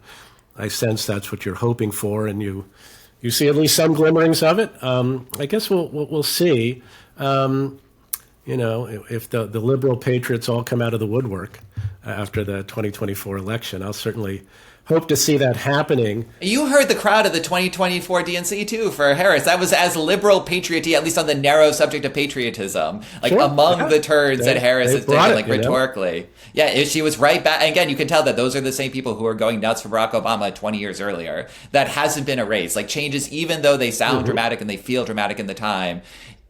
I sense that's what you're hoping for, and you see at least some glimmerings of it. I guess we'll see. If the liberal patriots all come out of the woodwork after the 2024 election, I'll certainly hope to see that happening. You heard the crowd of the 2024 DNC too for Harris. That was as liberal patrioty, at least on the narrow subject of patriotism, among the turns that Harris has taken, rhetorically. Yeah, she was right back. And again, you can tell that those are the same people who were going nuts for Barack Obama 20 years earlier. That hasn't been erased. Changes, even though they sound dramatic and they feel dramatic in the time,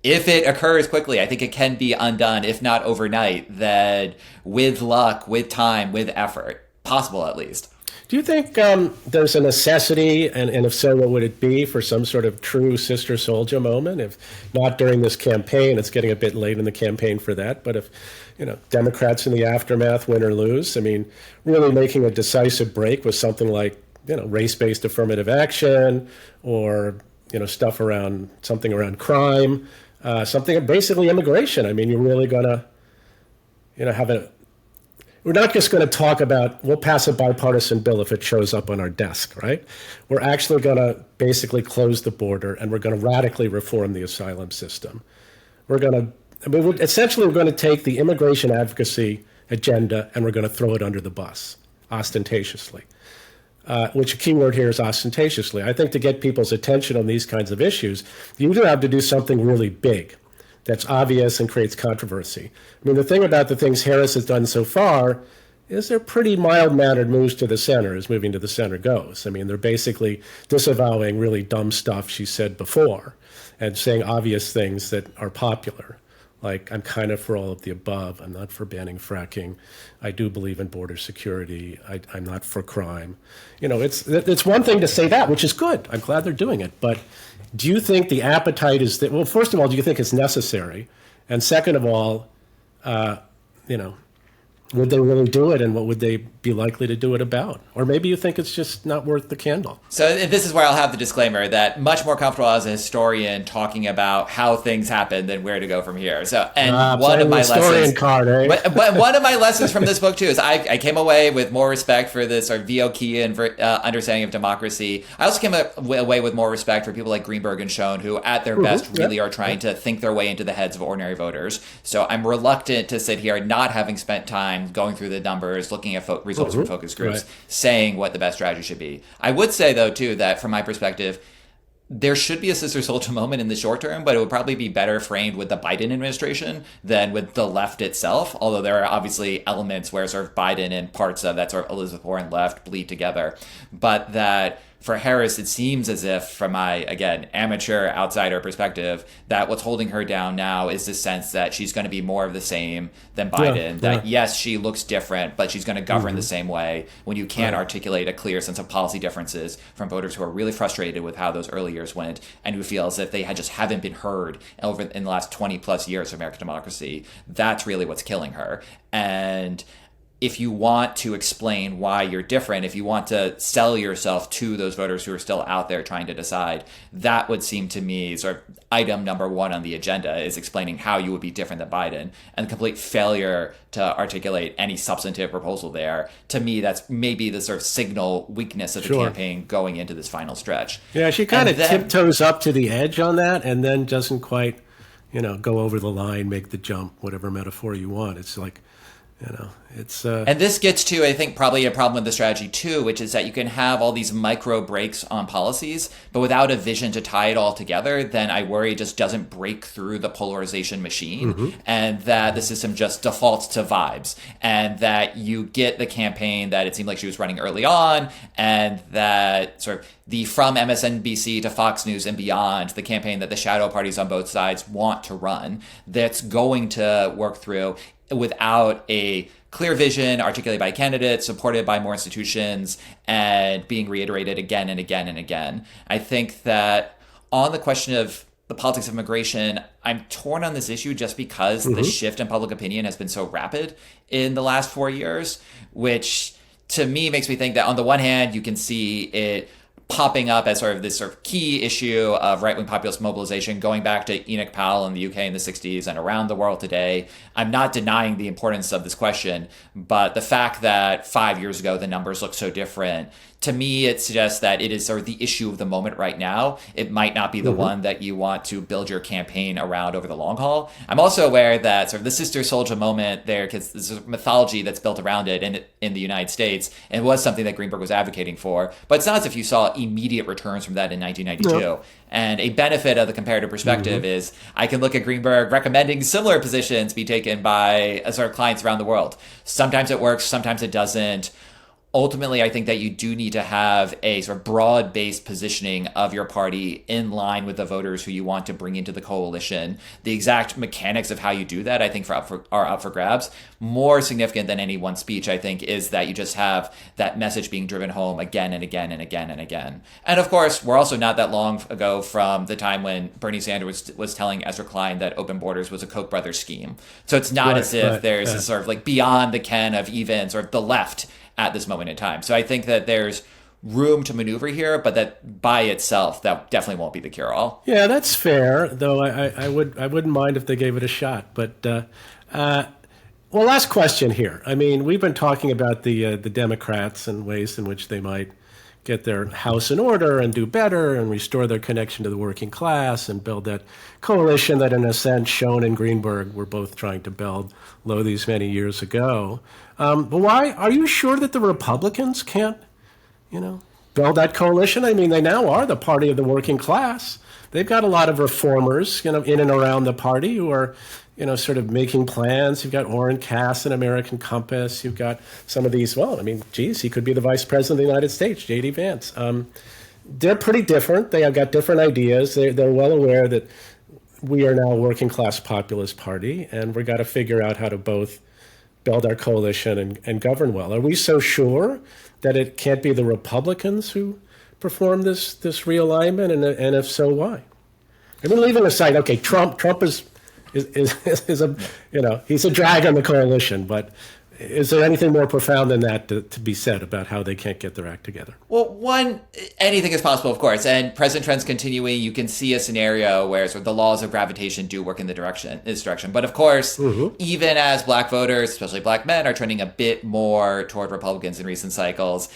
if it occurs quickly, I think it can be undone, if not overnight, that with luck, with time, with effort, possible at least. Do you think there's a necessity, and if so, what would it be, for some sort of true Sister Souljah moment? If not during this campaign, it's getting a bit late in the campaign for that, but if, Democrats in the aftermath win or lose, really making a decisive break with something like, race-based affirmative action or, stuff around crime, something basically immigration. You're really going to, have we're not just going to talk about, we'll pass a bipartisan bill if it shows up on our desk, right? We're actually going to basically close the border, and we're going to radically reform the asylum system. We're going to take the immigration advocacy agenda and we're going to throw it under the bus, ostentatiously. Which a key word here is ostentatiously. I think to get people's attention on these kinds of issues, you do have to do something really big that's obvious and creates controversy. The thing about the things Harris has done so far is they're pretty mild-mannered moves to the center, as moving to the center goes. They're basically disavowing really dumb stuff she said before and saying obvious things that are popular, like, I'm kind of for all of the above. I'm not for banning fracking. I do believe in border security. I'm not for crime. It's one thing to say that, which is good. I'm glad they're doing it. But do you think the appetite is that, well, first of all, do you think it's necessary? And second of all, would they really do it, and what would they be likely to do it about? Or maybe you think it's just not worth the candle. So this is where I'll have the disclaimer that much more comfortable as a historian talking about how things happen than where to go from here. So, and one of my lessons, but one of my lessons from this book too is I came away with more respect for this sort of Viochian understanding of democracy. I also came away with more respect for people like Greenberg and Schoen, who at their best really are trying to think their way into the heads of ordinary voters. So I'm reluctant to sit here not having spent time time going through the numbers, looking at results from focus groups, Right. saying what the best strategy should be. I would say, though, too, that from my perspective, there should be a Sister Soldier moment in the short term, but it would probably be better framed with the Biden administration than with the left itself. Although there are obviously elements where sort of Biden and parts of that sort of Elizabeth Warren left bleed together. But that for Harris, it seems as if, from my, again, amateur outsider perspective, that what's holding her down now is this sense that she's going to be more of the same than Biden. That, yes, she looks different, but she's going to govern the same way when you can't articulate a clear sense of policy differences from voters who are really frustrated with how those early years went and who feel as if they just haven't been heard over in the last 20 plus years of American democracy. That's really what's killing her. And if you want to explain why you're different, if you want to sell yourself to those voters who are still out there trying to decide, that would seem to me sort of item number one on the agenda, is explaining how you would be different than Biden. And the complete failure to articulate any substantive proposal there, to me, that's maybe the sort of signal weakness of the campaign going into this final stretch. Yeah, she kind of tiptoes up to the edge on that and then doesn't quite, go over the line, make the jump, whatever metaphor you want. It's like, it's and this gets to, I think, probably a problem with the strategy too, which is that you can have all these micro breaks on policies, but without a vision to tie it all together, then I worry it just doesn't break through the polarization machine, and that the system just defaults to vibes, and that you get the campaign that it seemed like she was running early on, and that sort of the from MSNBC to Fox News and beyond, the campaign that the shadow parties on both sides want to run, that's going to work through without a clear vision articulated by candidates, supported by more institutions, and being reiterated again and again and again. I think that on the question of the politics of immigration, I'm torn on this issue just because the shift in public opinion has been so rapid in the last 4 years, which to me makes me think that on the one hand, you can see it popping up as sort of this sort of key issue of right-wing populist mobilization going back to Enoch Powell in the UK in the 60s and around the world today. I'm not denying the importance of this question, but the fact that 5 years ago the numbers look so different, to me, it suggests that it is sort of the issue of the moment right now. It might not be the one that you want to build your campaign around over the long haul. I'm also aware that sort of the Sister Soldier moment there, because there's a mythology that's built around it in the United States, and it was something that Greenberg was advocating for. But it's not as if you saw immediate returns from that in 1992. No. And a benefit of the comparative perspective is I can look at Greenberg recommending similar positions be taken by sort of clients around the world. Sometimes it works, sometimes it doesn't. Ultimately, I think that you do need to have a sort of broad-based positioning of your party in line with the voters who you want to bring into the coalition. The exact mechanics of how you do that, I think, are up for grabs. More significant than any one speech, I think, is that you just have that message being driven home again and again and again and again. And of course, we're also not that long ago from the time when Bernie Sanders was telling Ezra Klein that open borders was a Koch brothers scheme. So it's not as if there's a sort of like beyond the ken of even sort of the left at this moment in time. So I think that there's room to maneuver here, but that by itself, that definitely won't be the cure-all. Yeah, that's fair, though I wouldn't mind if they gave it a shot. But, well, last question here. I mean, we've been talking about the Democrats and ways in which they might get their house in order and do better and restore their connection to the working class and build that coalition that, in a sense, Schoen and Greenberg were both trying to build these many years ago. But why are you sure that the Republicans can't, build that coalition? I mean, they now are the party of the working class. They've got a lot of reformers, in and around the party who are, sort of making plans. You've got Orrin Cass and American Compass. You've got some of these, he could be the vice president of the United States, J.D. Vance. They're pretty different. They have got different ideas. They're well aware that we are now a working class populist party, and we've got to figure out how to both build our coalition and govern well. Are we so sure that it can't be the Republicans who perform this realignment, and if so, why? I mean, leaving aside, okay, Trump is a he's a drag on the coalition, but is there anything more profound than that to be said about how they can't get their act together? Well, anything is possible, of course, and present trends continuing, you can see a scenario where sort of the laws of gravitation do work in this direction. But of course, even as black voters, especially black men, are trending a bit more toward Republicans in recent cycles,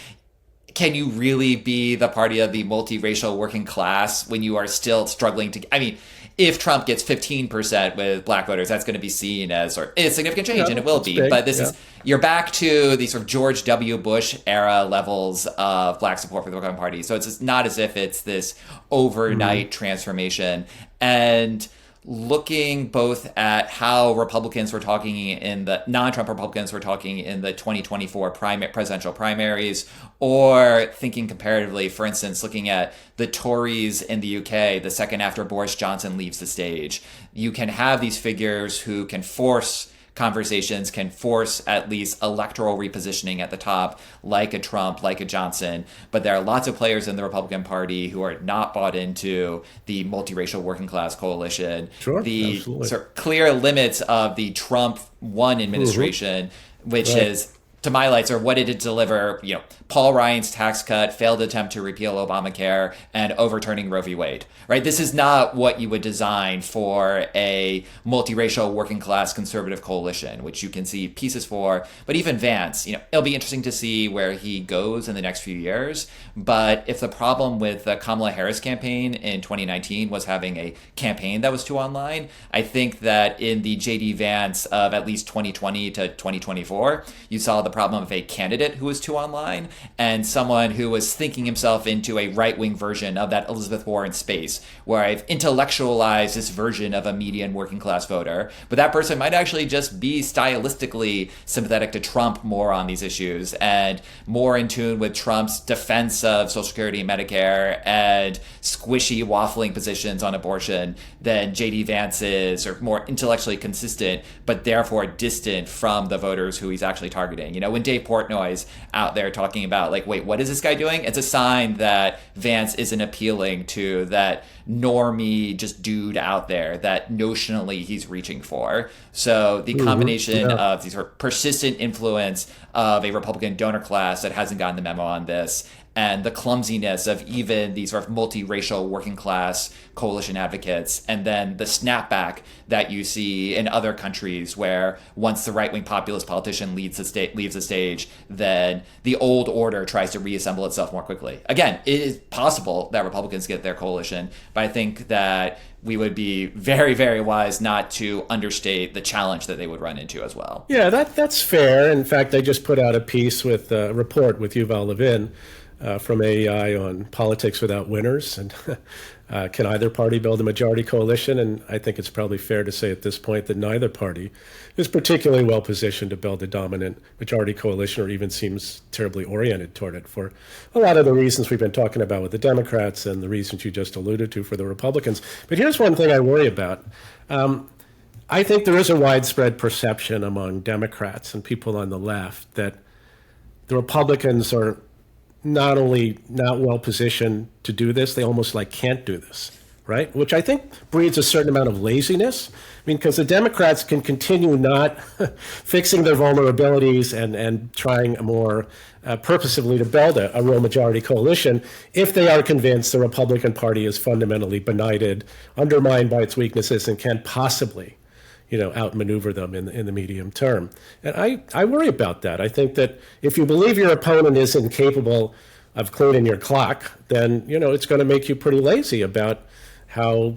can you really be the party of the multiracial working class when you are still struggling to, I mean, if Trump gets 15% with black voters, that's going to be seen as a significant change, and it will be. Big, but this is, you're back to the sort of George W. Bush era levels of black support for the Republican Party. So it's not as if it's this overnight transformation. And looking both at how Republicans were talking in the non-Trump Republicans were talking in the 2024 presidential primaries, or thinking comparatively, for instance, looking at the Tories in the UK the second after Boris Johnson leaves the stage. You can have these figures who can force conversations, can force at least electoral repositioning at the top, like a Trump, like a Johnson. But there are lots of players in the Republican Party who are not bought into the multiracial working class coalition. Sure, the absolutely. sort of clear limits of the Trump one administration, which is, to my lights, or what did it deliver? You know, Paul Ryan's tax cut, failed attempt to repeal Obamacare, and overturning Roe v. Wade. Right? This is not what you would design for a multiracial working class conservative coalition, which you can see pieces for. But even Vance, you know, it'll be interesting to see where he goes in the next few years. But if the problem with the Kamala Harris campaign in 2019 was having a campaign that was too online, I think that in the J.D. Vance of at least 2020 to 2024, you saw the problem of a candidate who was too online and someone who was thinking himself into a right-wing version of that Elizabeth Warren space, where I've intellectualized this version of a median working class voter, but that person might actually just be stylistically sympathetic to Trump more on these issues and more in tune with Trump's defense of Social Security and Medicare and squishy waffling positions on abortion than J.D. Vance is, or more intellectually consistent, but therefore distant from the voters who he's actually targeting. You know, when Dave Portnoy's out there talking about, like, wait, what is this guy doing? It's a sign that Vance isn't appealing to that normie just dude out there that notionally he's reaching for. So the combination of these sort of persistent influence of a Republican donor class that hasn't gotten the memo on this, and the clumsiness of even these sort of multiracial working class coalition advocates, and then the snapback that you see in other countries where once the right-wing populist politician leaves the stage, then the old order tries to reassemble itself more quickly. Again, it is possible that Republicans get their coalition, but I think that we would be very, very wise not to understate the challenge that they would run into as well. Yeah, that's fair. In fact, I just put out a piece with a report with Yuval Levin from AEI on politics without winners, and can either party build a majority coalition? And I think it's probably fair to say at this point that neither party is particularly well positioned to build a dominant majority coalition, or even seems terribly oriented toward it, for a lot of the reasons we've been talking about with the Democrats and the reasons you just alluded to for the Republicans. But here's one thing I worry about. I think there is a widespread perception among Democrats and people on the left that the Republicans are not only not well positioned to do this, they almost like can't do this, right? Which I think breeds a certain amount of laziness. I mean, because the Democrats can continue not fixing their vulnerabilities and trying more purposefully to build a real majority coalition if they are convinced the Republican Party is fundamentally benighted, undermined by its weaknesses, and can't possibly, outmaneuver them in the medium term. And I worry about that. I think that if you believe your opponent is incapable of cleaning your clock, then, it's going to make you pretty lazy about how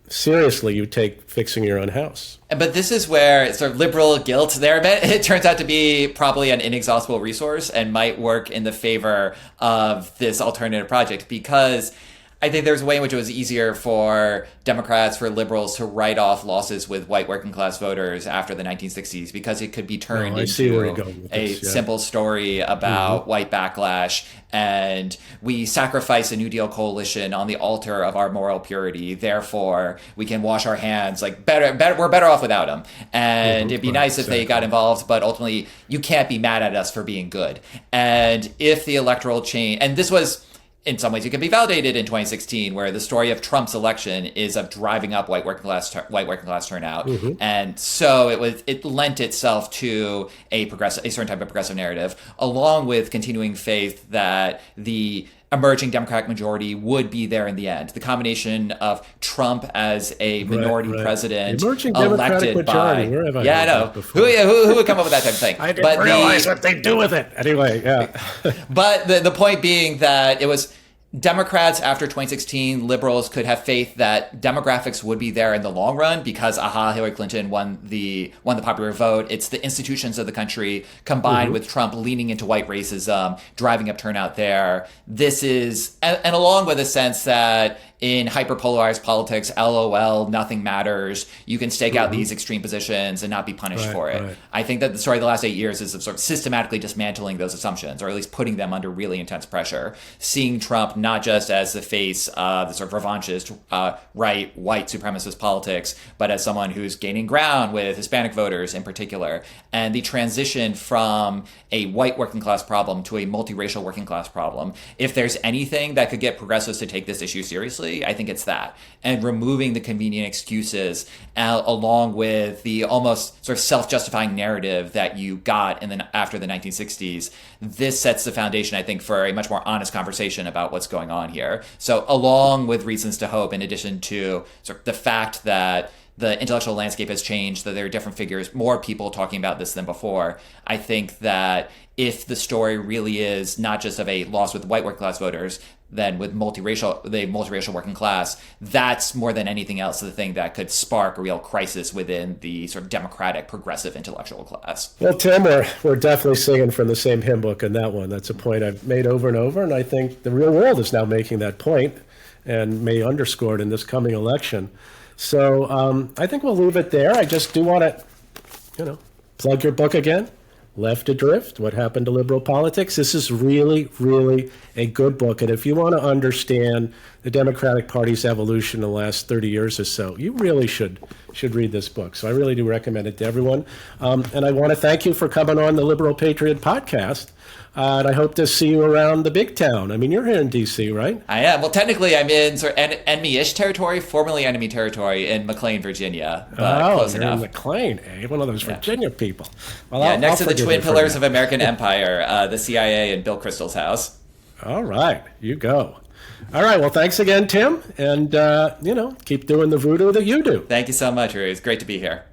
seriously you take fixing your own house. But this is where sort of liberal guilt there, it turns out to be probably an inexhaustible resource and might work in the favor of this alternative project, because I think there's a way in which it was easier for Democrats, for liberals to write off losses with white working class voters after the 1960s, because it could be turned into a simple story about white backlash, and we sacrifice a New Deal coalition on the altar of our moral purity. Therefore, we can wash our hands. Like we're better off without them. And it'd be nice if they got involved, but ultimately you can't be mad at us for being good. And if the electoral change, and this was, in some ways, it can be validated in 2016, where the story of Trump's election is of driving up white working class turnout, and so it lent itself to a certain type of progressive narrative, along with continuing faith that the emerging Democratic majority would be there in the end. The combination of Trump as a minority president emerging Democratic elected majority. by... Where have I yeah, I know. Who would come up with that type of thing? I didn't realize what they do with it. Anyway, yeah. But the point being that it was Democrats after 2016, liberals could have faith that demographics would be there in the long run because, Hillary Clinton won the popular vote. It's the institutions of the country combined with Trump leaning into white racism, driving up turnout there. This is, and along with a sense that in hyperpolarized politics, LOL, nothing matters. You can stake out these extreme positions and not be punished for it. Right. I think that the story of the last 8 years is of sort of systematically dismantling those assumptions, or at least putting them under really intense pressure. Seeing Trump not just as the face of the sort of revanchist, right, white supremacist politics, but as someone who's gaining ground with Hispanic voters in particular. And the transition from a white working class problem to a multiracial working class problem. If there's anything that could get progressives to take this issue seriously, I think it's that. And removing the convenient excuses along with the almost sort of self-justifying narrative that you got after the 1960s, this sets the foundation, I think, for a much more honest conversation about what's going on here. So along with reasons to hope, in addition to sort of the fact that the intellectual landscape has changed, that there are different figures, more people talking about this than before, I think that if the story really is not just of a loss with white working class voters, then with the multiracial working class, that's more than anything else the thing that could spark a real crisis within the sort of democratic, progressive intellectual class. Well, Tim, we're definitely singing from the same hymn book in that one. That's a point I've made over and over, and I think the real world is now making that point and may underscore it in this coming election. So I think we'll leave it there. I just do want to, plug your book again. Left Adrift, What Happened to Liberal Politics. This is really, really a good book. And if you want to understand the Democratic Party's evolution in the last 30 years or so, you really should read this book. So I really do recommend it to everyone. And I want to thank you for coming on the Liberal Patriot Podcast. And I hope to see you around the big town. I mean, you're here in D.C., right? I am. Well, technically, I'm in sort of enemy-ish territory, formerly enemy territory in McLean, Virginia. Close you're enough. In McLean, eh? One of those Virginia people. Well, yeah, next to the twin pillars of American empire, the CIA and Bill Kristol's house. All right, you go. All right, well, thanks again, Tim. And, keep doing the voodoo that you do. Thank you so much, Ruy. It's great to be here.